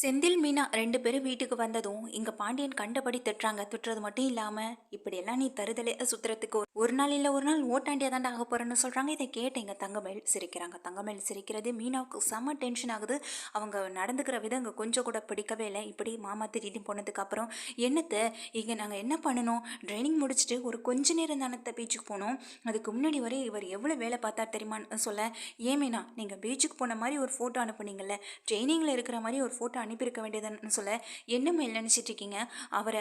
செந்தில் மீனா 2 பேரும் வீட்டுக்கு வந்ததும் இங்க பாண்டியன் கண்டபடி திட்டுறாங்க. திட்டுறது மட்டும் இல்லாம, இப்படியெல்லாம் நீ தருதலையா சுத்துறதுக்கு ஒரு நாள் இல்ல ஒரு நாள் ஓட்டாண்டியா தாண்டா ஆக போறேன்னு சொல்றாங்க. இதை கேட்டு எங்க தங்கமயில் சிரிக்கிறாங்க. தங்கமயில் சிரிக்கிறது மீனாவுக்கு செம டென்ஷன் ஆகுது. அவங்க நடந்துக்கிற விதம் இங்க கொஞ்சம் கூட பிடிக்கவே இல்லை. இப்படி மாமா திடீர்னு போனதுக்கு அப்புறம் என்னத்த இங்க நாங்க என்ன பண்ணணும்? ட்ரைனிங் முடிச்சுட்டு ஒரு கொஞ்ச நேரம் தானத்த பீச்சுக்கு போனோம். அதுக்கு முன்னாடி வரை இவர் எவ்வளவு வேலை பார்த்தார் தெரியுமான்னு சொல்ல, ஏன் மீனா நீங்க பீச்சுக்கு போன மாதிரி ஒரு போட்டோ அனுப்புனீங்கல்ல, ட்ரைனிங்ல இருக்கிற மாதிரி ஒரு போட்டோ அனுப்பியிருக்க வேண்டியதுன்னு சொல்ல, என்னமே நினைச்சிட்டு இருக்கீங்க? அவரை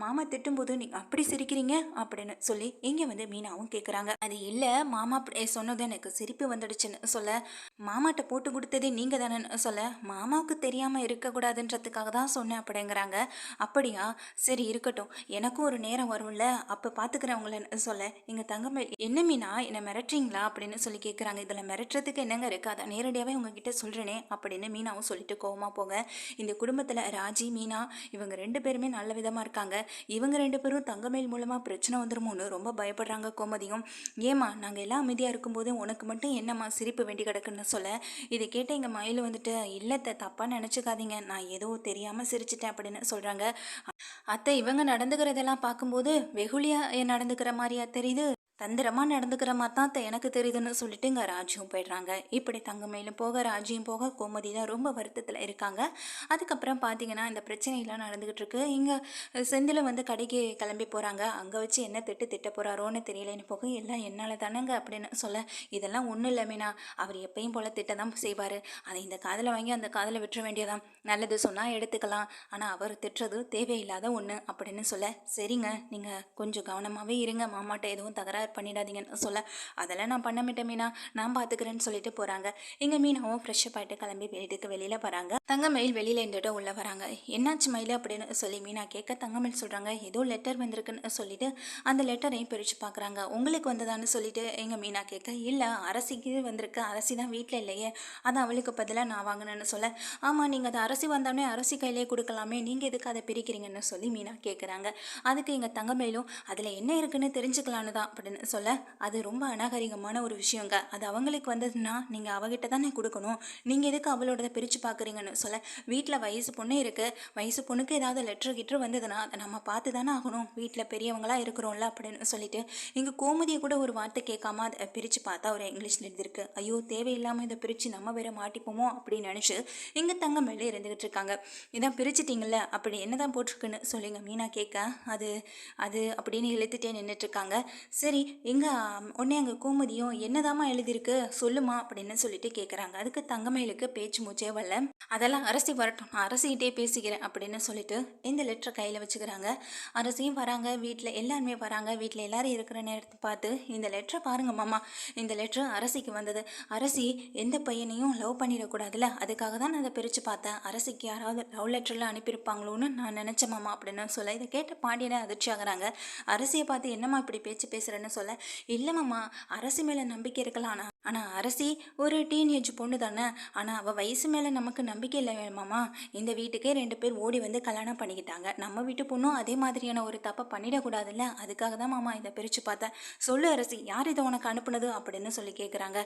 மாமா திட்டும்போது நீங்க அப்படி சிரிக்கிறீங்க அப்படின்னு சொல்லி இங்க வந்து மீனாவும் கேட்குறாங்க. அது இல்லை மாமா சொன்னது எனக்கு சிரிப்பு வந்துடுச்சுன்னு சொல்ல, மாமாட்ட போட்டு கொடுத்ததே நீங்க தானேன்னு சொல்ல, மாமாவுக்கு தெரியாம இருக்கக்கூடாதுன்றதுக்காக தான் சொன்னேன் அப்படிங்கிறாங்க. அப்படியா, சரி இருக்கட்டும், எனக்கும் ஒரு நேரம் வரும்ல, அப்போ பார்த்துக்கிறவங்களன்னு சொல்ல, எங்கள் தங்கமே என்ன மீனா என்னை மிரட்டுறீங்களா அப்படின்னு சொல்லி கேட்குறாங்க. இதில் மிரட்டுறதுக்கு என்னங்க இருக்குது, அதை நேரடியாகவே உங்ககிட்ட சொல்கிறேனே அப்படின்னு மீனாவும் சொல்லிட்டு கோவமா போங்க. இந்த குடும்பத்தில் ராஜி மீனா இவங்க 2 பேருமே நல்ல விதமாக இருக்காங்க. இவங்க 2 பேரும் தங்கமேல் மூலமாக பிரச்சனை வந்துருமோன்னு ரொம்ப பயப்படுறாங்க கோமதியும். ஏமா நாங்கள் எல்லாம் அமைதியாக இருக்கும்போது உனக்கு மட்டும் என்னம்மா சிரிப்பு வேண்டி கிடக்குன்னு சொல்ல, இதை கேட்ட எங்கள் மயில் வந்துட்டு இல்லத்தை தப்பாக நினச்சிக்காதீங்க, நான் ஏதோ தெரியாமல் சிரிச்சிட்டேன் அப்படின்னு சொல்கிறாங்க. அத்தை இவங்க நடந்துக்கிறதெல்லாம் பார்க்கும்போது வெகுளியாக நடந்துக்கிற மாதிரியா தெரியுது, தந்திரமாக நடந்துக்கிற மாதிரி தான் எனக்கு தெரியுதுன்னு சொல்லிட்டு இங்கே ராஜியும் போயிடுறாங்க. இப்படி தங்கமயிலும் போக ராஜியும் போக கோமதி தான் ரொம்ப வருத்தத்தில் இருக்காங்க. அதுக்கப்புறம் பார்த்தீங்கன்னா இந்த பிரச்சனைலாம் நடந்துக்கிட்டு இருக்கு. இங்கே செந்தில் வந்து கடைக்கு கிளம்பி போகிறாங்க. அங்கே வச்சு என்ன திட்ட போகிறாரோன்னு தெரியலன்னு போக, எல்லாம் என்னால் தானங்க அப்படின்னு சொல்ல, இதெல்லாம் ஒன்றும் இல்லை மீனா, அவர் எப்பயும் போல் திட்ட தான் செய்வார், அதை இந்த காதில் வாங்கி அந்த காதில் விட்டுற வேண்டியதான், நல்லது சொன்னால் எடுத்துக்கலாம், ஆனால் அவர் திட்டுறது தேவையில்லாத ஒன்று அப்படின்னு சொல்ல, சரிங்க நீங்கள் கொஞ்சம் கவனமாகவே இருங்க, மாமாட்ட எதுவும் தகராறு பண்ணிடாதீங்கன்னு சொல்ல, அதெல்லாம் நான் பண்ண மாட்டேன் மீனா, நான் பார்த்துக்கிறேன்னு சொல்லிட்டு போகிறாங்க. இங்கே மீனாவும் ஃப்ரெஷ்ஷப் ஆகிட்டு கிளம்பி வீட்டுக்கு வெளியில் வராங்க. தங்கமயில் வெளியில் இருந்துட்டு உள்ளே வராங்க. என்னாச்சு மயில் அப்படின்னு சொல்லி மீனா கேட்க, தங்கமயில் சொல்கிறாங்க ஏதோ லெட்டர் வந்திருக்குன்னு சொல்லிட்டு அந்த லெட்டரையும் பிரித்து பார்க்குறாங்க. உங்களுக்கு வந்ததான்னு சொல்லிட்டு எங்கள் மீனா கேட்க, இல்லை அரசிக்கு வந்திருக்கு, அரசி தான் வீட்டில் இல்லையே, அது அவளுக்கு பதிலாக நான் வாங்கினேன்னு சொல்ல, ஆமாம் நீங்கள் அதை அரசி வந்தோடனே அரசி கையிலே கொடுக்கலாமே, நீங்கள் எதுக்கு அதை பிரிக்கிறீங்கன்னு சொல்லி மீனா கேட்குறாங்க. அதுக்கு எங்கள் தங்கமயிலும் அதில் என்ன இருக்குன்னு தெரிஞ்சுக்கலான்னு தான் அப்படின்னு சொல்ல, அது ரொம்ப அநாகரிகமான ஒரு விஷயங்க, அது அவங்களுக்கு வந்ததுன்னா நீங்கள் அவகிட்ட தானே கொடுக்கணும், நீங்கள் எதுக்கு அவளோட பிரித்து பார்க்குறீங்கன்னு சொல்ல, வீட்டில் வயசு பொண்ணு இருக்குது, வயசு பொண்ணுக்கு ஏதாவது லெட்ரு வந்ததுன்னா அதை நம்ம பார்த்து தானே ஆகணும், வீட்டில் பெரியவங்களாக இருக்கிறோம்ல அப்படின்னு சொல்லிட்டு, இங்கே கோமதியை கூட ஒரு வார்த்தை கேட்காம அதை பிரித்து பார்த்தா ஒரு இங்கிலீஷில் எழுதிருக்கு. ஐயோ தேவையில்லாமல் இதை பிரித்து நம்ம வேற மாட்டிப்போமோ அப்படின்னு நினச்சி இங்கே தங்க மேலே இருந்துகிட்டு இருக்காங்க. இதான் பிரிச்சிட்டிங்கள, அப்படி என்னதான் போட்டிருக்குன்னு சொல்லிங்க மீனா கேட்க, அது அது அப்படின்னு இழுத்துட்டே நின்றுட்டுருக்காங்க. சரி எங்க உடனே அங்கே கோமதியும் என்னதாம்மா எழுதியிருக்கு சொல்லுமா அப்படின்னு சொல்லிட்டு கேட்குறாங்க. அதுக்கு தங்கமயிலுக்கு பேச்சு மூச்சே வரல. அதெல்லாம் அரசி வரட்டும், நான் அரசிக்கிட்டே பேசிக்கிறேன் அப்படின்னு சொல்லிட்டு இந்த லெட்டரை கையில் வச்சுக்கிறாங்க. அரசியும் வராங்க, வீட்டில் எல்லாருமே வராங்க. வீட்டில் எல்லாரும் இருக்கிற நேரத்தை பார்த்து இந்த லெட்டரை பாருங்க மாமா, இந்த லெட்ரு அரசிக்கு வந்தது, அரசி எந்த பையனையும் லவ் பண்ணிடக்கூடாதுல்ல, அதுக்காக தான் நான் அதை பிரித்து பார்த்தேன், அரசிக்கு யாராவது லவ் லெட்டர்லாம் அனுப்பியிருப்பாங்களோன்னு நான் நினச்சேன் மாமா அப்படின்னு சொல்ல, இதை கேட்ட பாண்டியனை அதிர்ச்சி ஆகுறாங்க. அரசியை பார்த்து என்னம்மா இப்படி பேச்சு பேசுகிறேன்னு சொல்ல, இல்லை மாமா அரசி மேலே நம்பிக்கை இருக்கலாம், ஆனால் அரசி ஒரு டீனேஜ் பொண்ணு தானே, ஆனால் அவள் வயசு மேலே நமக்கு நம்பிக்கை இல்லை மாமா, இந்த வீட்டுக்கே 2 பேர் ஓடி வந்து கல்யாணம் பண்ணிக்கிட்டாங்க, நம்ம வீட்டு பொண்ணும் அதே மாதிரியான ஒரு தப்பை பண்ணிடக்கூடாதுல்ல, அதுக்காக தான் மாமா இதை பிரித்து பார்த்தேன், சொல்லு அரசி யார் இதை உனக்கு அனுப்புனது அப்படின்னு சொல்லி கேட்குறாங்க.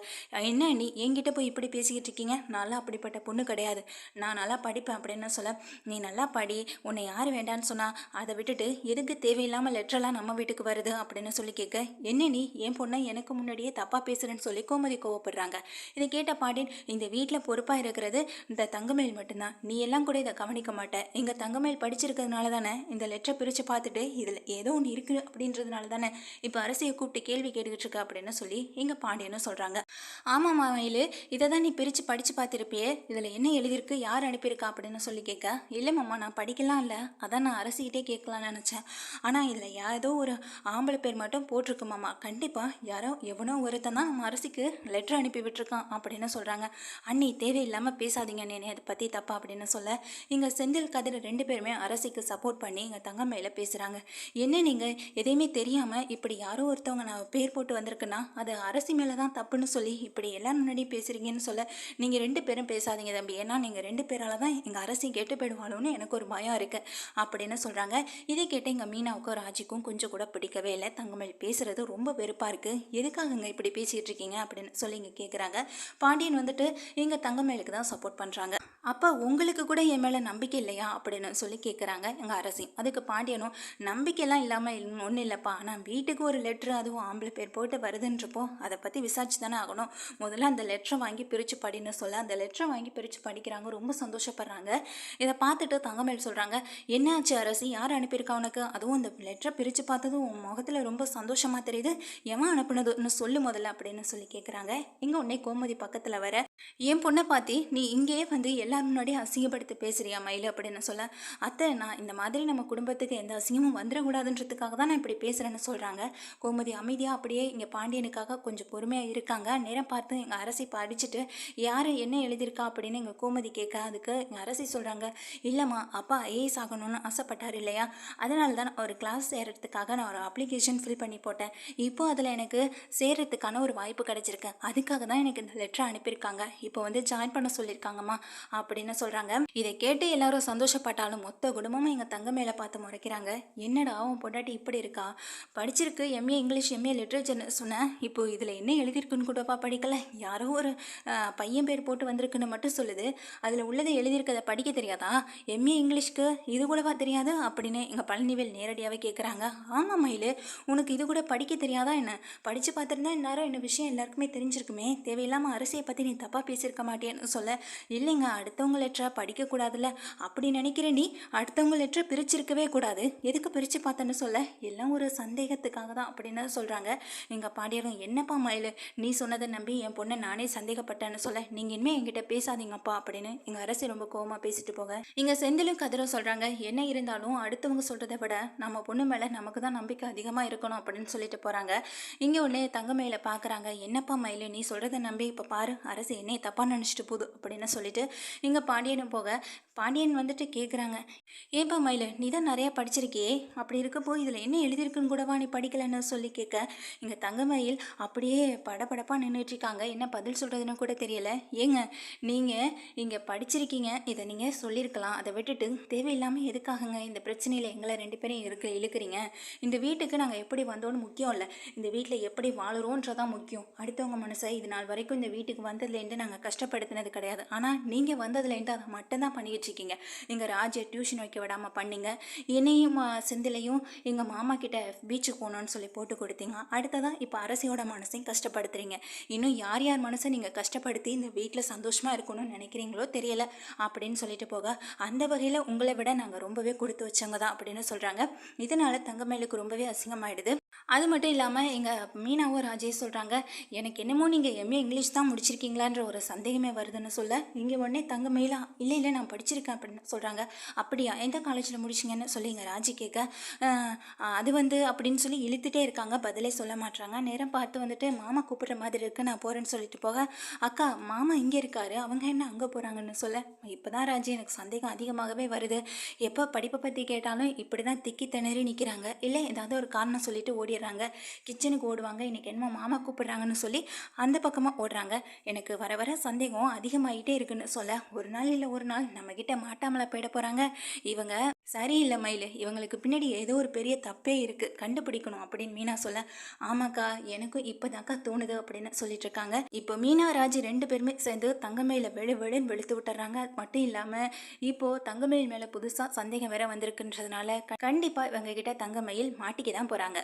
என்ன நீ என்கிட்ட போய் இப்படி பேசிக்கிட்டு இருக்கீங்க, நான்லாம் அப்படிப்பட்ட பொண்ணு கிடையாது, நான் நல்லா படிப்பேன் அப்படின்னு சொல்ல, நீ நல்லா படி, உன்னை யார் வேண்டான்னு சொன்னா, அதை விட்டுட்டு எதுக்கு தேவையில்லாமல் லெட்டரெல்லாம் நம்ம வீட்டுக்கு வருது அப்படின்னு சொல்லி கேட்க, என்ன நீ என் பொண்ணை எனக்கு முன்னாடியே தப்பாக பேசுகிறேன்னு சொல்லி கோமதி கோவப்படுறாங்க. இதை கேட்ட பாண்டியன், இந்த வீட்டில் பொறுப்பாக இருக்கிறது இந்த தங்கமேல் மட்டும்தான், நீ எல்லாம் கூட இதை கவனிக்க மாட்டேன், எங்கள் தங்கமேல் படிச்சிருக்கிறதுனால தானே இந்த லெட்டரை பிரித்து பார்த்துட்டு இதில் ஏதோ ஒன்று இருக்குது அப்படின்றதுனால தானே இப்போ அரசியை கூப்பிட்டு கேள்வி கேட்டுக்கிட்டு இருக்க அப்படின்னு சொல்லி எங்கள் பாண்டியனும் சொல்கிறாங்க. ஆமாம் மயில், இதை தான் நீ பிரித்து படித்து பார்த்துருப்பியே, இதில் என்ன எழுதியிருக்கு, யார் அனுப்பியிருக்கா அப்படின்னு சொல்லி கேட்க, இல்லை மாமா நான் படிக்கலாம் இல்லை, அதான் நான் அரசிக்கிட்டே கேட்கலான்னு நினச்சேன், ஆனால் இதில் ஏதோ ஒரு ஆம்பளை பேர் மட்டும் போட்டிருக்கு மாமா, கண்டிப்பாக யாரோ எவனோ ஒருத்தன் தான் நம்ம அரசிக்கு லெட்டர் அனுப்பி விட்டுருக்கான் அப்படின்னு சொல்கிறாங்க. அண்ணி தேவையில்லாமல் பேசாதீங்க அண்ணே அதை பற்றி தப்பா அப்படின்னு சொல்ல, இங்கே செந்தில் கதிர் 2 பேருமே அரசிக்கு சப்போர்ட் பண்ணி இங்கே தங்கமயில பேசுகிறாங்க. என்ன நீங்கள் எதையுமே தெரியாமல் இப்படி யாரோ ஒருத்தவங்க நான் பேர் போட்டு வந்திருக்குன்னா அது அரசி மேலே தான் தப்புன்னு சொல்லி இப்படி எல்லாம் முன்னாடி பேசுகிறீங்கன்னு சொல்ல, நீங்கள் 2 பேரும் பேசாதீங்க தம்பி, ஏன்னா நீங்கள் 2 பேரால் தான் எங்கள் அரசி கெட்டு போயிடுவாளோன்னு எனக்கு ஒரு பயம் இருக்குது அப்படின்னு சொல்கிறாங்க. இதை கேட்டு எங்கள் மீனாவுக்கும் ராஜிக்கும் கொஞ்சம் கூட பிடிக்கவே இல்லை. தங்கமயில் பேசுகிறது ரொம்ப வெறுப்பாக இருக்குது, எதுக்காகங்க இப்படி பேசிகிட்டு இருக்கீங்க அப்படின்னு சொல்லி இங்கே கேட்குறாங்க. பாண்டியன் வந்துட்டு எங்கள் தங்கமயிலுக்கு தான் சப்போர்ட் பண்ணுறாங்க. அப்போ உங்களுக்கு கூட என் மேலே நம்பிக்கை இல்லையா அப்படின்னு சொல்லி கேட்குறாங்க எங்கள் அரசி. அதுக்கு பாண்டியனும், நம்பிக்கைலாம் இல்லாமல் ஒன்றும் இல்லைப்பா, ஆனால் வீட்டுக்கு ஒரு லெட்ரு அதுவும் ஆம்பளை பேர் போட்டு வருதுன்றப்போ அதை பற்றி விசாரிச்சு தானே ஆகணும். முதல்ல அந்த லெட்டரை வாங்கி பிரித்து படின்னு சொல்ல அந்த லெட்டரை வாங்கி பிரித்து படிக்கிறாங்க. ரொம்ப சந்தோஷப்படுறாங்க. இதை பார்த்துட்டு தங்கமேல் சொல்கிறாங்க, என்ன ஆச்சு அரசி, யார் அனுப்பியிருக்கா உனக்கு? அதுவும் அந்த லெட்டரை பிரித்து பார்த்ததும் உன் முகத்தில் ரொம்ப சந்தோஷமாக தெரியுது, எவன் அனுப்புனதுன்னு சொல்லு முதல்ல அப்படின்னு சொல்லி கேட்குறாங்க. இங்கே உடனே கோமதி பக்கத்தில் வர, என் பொண்ணை பார்த்தி நீ இங்கேயே வந்து எல்லாரும் முன்னாடி அசிங்கப்படுத்தி பேசுறியா மயில் அப்படின்னு சொல்ல, அத்தை நான் இந்த மாதிரி நம்ம குடும்பத்துக்கு எந்த அசிங்கமும் வந்துடக்கூடாதுன்றதுக்காக தான் நான் இப்படி பேசுகிறேன்னு சொல்கிறாங்க. கோமதி அமைதியாக அப்படியே இங்கே பாண்டியனுக்காக கொஞ்சம் பொறுமையாக இருக்காங்க. நேரம் பார்த்து எங்கள் அரசி படிச்சுட்டு யார் என்ன எழுதியிருக்கா அப்படின்னு எங்கள் கோமதி கேட்க, அதுக்கு எங்கள் அரசி சொல்கிறாங்க, இல்லைம்மா அப்பா ஐஏஎஸ் ஆகணும்னு ஆசைப்பட்டார் இல்லையா, அதனால தான் ஒரு கிளாஸ் சேர்கிறதுக்காக நான் ஒரு அப்ளிகேஷன் ஃபில் பண்ணி போட்டேன். இப்போ அதில் எனக்கு சேர்கிறதுக்கான ஒரு வாய்ப்பு கிடச்சிருக்கு, அதுக்காக தான் எனக்கு இந்த லெட்டரை அனுப்பியிருக்காங்க, இப்போ வந்து ஜாயின் பண்ண சொல்லியிருக்காங்கம்மா அப்படின்னு சொல்கிறாங்க. இதை கேட்டு எல்லாரும் சந்தோஷப்பட்டாலும் மொத்த குடும்பமும் எங்கள் தங்க மேலே பார்த்து முறைக்கிறாங்க. என்னடா அவன் பொண்டாட்டி இப்படி இருக்கா, படிச்சிருக்கு எம்ஏ இங்கிலீஷ் எம்ஏ லிட்ரேச்சர்னு சொன்னேன், இப்போ இதில் என்ன எழுதியிருக்குன்னு கூடப்பா படிக்கலை, யாரோ ஒரு பையன் பேர் போட்டு வந்திருக்குன்னு மட்டும் சொல்லுது, அதில் உள்ளதை எழுதியிருக்கதை படிக்க தெரியாதா, எம்ஏ இங்கிலீஷ்க்கு இது கூடவா தெரியாது அப்படின்னு எங்கள் பழனிவேல் நேரடியாகவே கேட்குறாங்க. ஆமாம் மயில், உனக்கு இது கூட படிக்க தெரியாதா என்ன, படித்து பார்த்துருந்தா இந்நேரம் என்ன விஷயம் எல்லாருக்குமே தெரிஞ்சிருக்குமே, தேவையில்லாமல் அரசியை பற்றி நீ தப்பாக பேசியிருக்க மாட்டேன்னு சொல்ல, இல்லைங்க அடுத்தவங்க லெட்டரை படிக்கக்கூடாதுல்ல, அப்படி நினைக்கிற நீ அடுத்தவங்க லெட்டரை பிரிச்சிருக்கவே கூடாது, எதுக்கு பிரித்து பார்த்தேன்னு சொல்ல, எல்லாம் ஒரு சந்தேகத்துக்காக தான் அப்படின்னு சொல்கிறாங்க. எங்கள் பாண்டியரும், என்னப்பா மயில் நீ சொன்னதை நம்பி என் பொண்ணை நானே சந்தேகப்பட்டேன்னு சொல்ல, நீங்கள் இனிமேல் என்கிட்ட பேசாதீங்கப்பா அப்படின்னு எங்கள் அரசி ரொம்ப கோவமாக பேசிட்டு போக, இங்கே செந்திலும் கதிரும் சொல்கிறாங்க, என்ன இருந்தாலும் அடுத்தவங்க சொல்கிறத விட நம்ம பொண்ணு மேலே நமக்கு தான் நம்பிக்கை அதிகமாக இருக்கணும் அப்படின்னு சொல்லிட்டு போகிறாங்க. இங்கே ஒன்று தங்கமயில பார்க்குறாங்க, என்னப்பா மயில் நீ சொல்கிறத நம்பி இப்போ பாரு அரசு என்னை தப்பாக நினச்சிட்டு போகுது அப்படின்னு சொல்லிட்டு இங்கே பாண்டியனும் போக, பாண்டியன் வந்துட்டு கேட்குறாங்க, ஏப்பா மயில் நீ தான் நிறையா படிச்சிருக்கியே, அப்படி இருக்கப்போ இதில் என்ன எழுதியிருக்குன்னு கூடவா நீ படிக்கலைன்னு சொல்லி கேட்க, இங்கே தங்கமயில் அப்படியே படபடப்பாக நின்றுட்டுருக்காங்க. என்ன பதில் சொல்கிறதுன்னு கூட தெரியல. ஏங்க நீங்கள் இங்கே படிச்சிருக்கீங்க, இதை நீங்கள் சொல்லியிருக்கலாம், அதை விட்டுட்டு தேவையில்லாமல் எதுக்காகங்க இந்த பிரச்சனையில் எங்களை ரெண்டு பேரையும் இழுக்கிறீங்க, இந்த வீட்டுக்கு நாங்கள் எப்படி வந்தோன்னு முக்கியம் இல்லை, இந்த வீட்டில் எப்படி வாழுறோன்றதான் முக்கியம், அடுத்தவங்க மனசை இது நாள் வரைக்கும் இந்த வீட்டுக்கு வந்ததுலேருந்து நாங்கள் கஷ்டப்படுத்தினது கிடையாது, ஆனால் நீங்கள் வந்ததுலேருந்து அதை மட்டும்தான் பண்ணிக்கிட்டு இருக்கீங்க. நீங்கள் ராஜை டியூஷன் வைக்க விடாமல் பண்ணீங்க, என்னையும் செந்திலையும் எங்கள் மாமா கிட்ட பீச்சுக்கு போகணுன்னு சொல்லி போட்டு கொடுத்தீங்க, அடுத்ததான் இப்போ அரசியோட மனசையும் கஷ்டப்படுத்துறீங்க, இன்னும் யார் யார் மனசை நீங்கள் கஷ்டப்படுத்தி இந்த வீட்டில் சந்தோஷமாக இருக்கணும்னு நினைக்கிறீங்களோ தெரியலை அப்படின்னு சொல்லிட்டு போக, அந்த வகையில் உங்களை விட நாங்கள் ரொம்பவே கொடுத்து வச்சவங்க தான் அப்படின்னு சொல்கிறாங்க. இதனால் தங்கமயிலுக்கு ரொம்பவே அசிங்கமாயிடுது. அது மட்டும் இல்லாமல் எங்கள் மீனாவும் ராஜேஷ் சொல்கிறாங்க, எனக்கு என்னமோ நீங்கள் எம்ஏ இங்கிலீஷ் தான் முடிச்சிருக்கீங்களான்ற ஒரு சந்தேகமே வருதுன்னு சொல்ல, இங்கே உடனே தங்கமயிலா இல்லை நான் படிச்சிருக்கேன் அப்படின்னு சொல்கிறாங்க. அப்படியா, எந்த காலேஜில் முடிச்சிங்கன்னு சொல்லி எங்கள் ராஜி கேட்க, அது வந்து அப்படின்னு சொல்லி இழுத்துட்டே இருக்காங்க, பதிலே சொல்ல மாட்டாங்க. நேரம் பார்த்து வந்துட்டு மாமா கூப்பிட்ற மாதிரி இருக்குது நான் போகிறேன்னு சொல்லிட்டு போக, அக்கா மாமா இங்கே இருக்காரு, அவங்க என்ன அங்கே போகிறாங்கன்னு சொல்ல, இப்போ தான் ராஜி எனக்கு சந்தேகம் அதிகமாகவே வருது, எப்போ படிப்பை பற்றி கேட்டாலும் இப்படி தான் திக்கி திணறி நிற்கிறாங்க, இல்லை ஏதாவது ஒரு காரணம் சொல்லிட்டு ஓடிடுறாங்க, கிச்சனுக்கு ஓடுவாங்க, இன்றைக்கி என்னமோ மாமா கூப்பிட்றாங்கன்னு சொல்லி அந்த பக்கமாக ஓடுறாங்க, எனக்கு வர வர சந்தேகம் அதிகமாகிட்டே இருக்குன்னு சொல்ல, ஒரு நாள் இல்லை ஒரு நாள் நம்மக்கிட்ட மாட்டாமலை போயிட போகிறாங்க இவங்க, சரியில்லை மயில் இவங்களுக்கு பின்னாடி ஏதோ ஒரு பெரிய தப்பே இருக்குது கண்டுபிடிக்கணும் அப்படின்னு மீனா சொல்ல, ஆமாக்கா எனக்கும் இப்போ தாக்கா தோணுது அப்படின்னு சொல்லிட்டு இருக்காங்க. இப்போ மீனா ராஜி ரெண்டு பேருமே சேர்ந்து தங்கமயில வெளுன்னு வெளுத்து விட்டுறாங்க. அது மட்டும் இல்லாமல் இப்போது தங்கமயில் மேலே புதுசாக சந்தேகம் வேற வந்திருக்குன்றதுனால கண்டிப்பாக இவங்க கிட்ட தங்கமயில் மாட்டிக்க தான் போகிறாங்க.